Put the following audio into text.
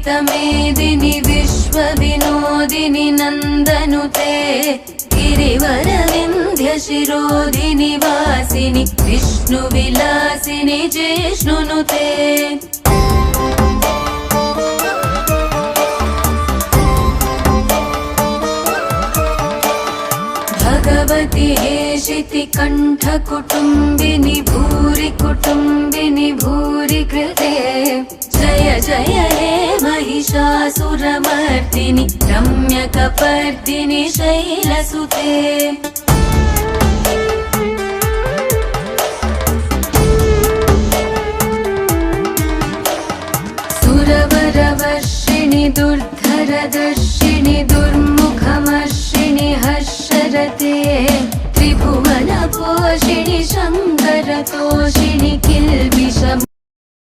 विश्वमेदिनि विश्वविनोदिनि नन्दनुते गिरिवरविन्ध्यशिरोधिनि वासिनि विष्णुविलासिनि जिष्णुनुते भगवति हेशिति कण्ठकुटुम्बिनि भूरि कुटुम्बिनि भूरि कृते जय जय हे महिषासुरमर्दिनि रम्यकपर्दिनि शैलसुते सुरवरवर्षिणि दुर्धरदर्शिनि दुर्मुखमर्षिणि हर्षरते त्रिभुवनपोषिणि शङ्करतोषिणि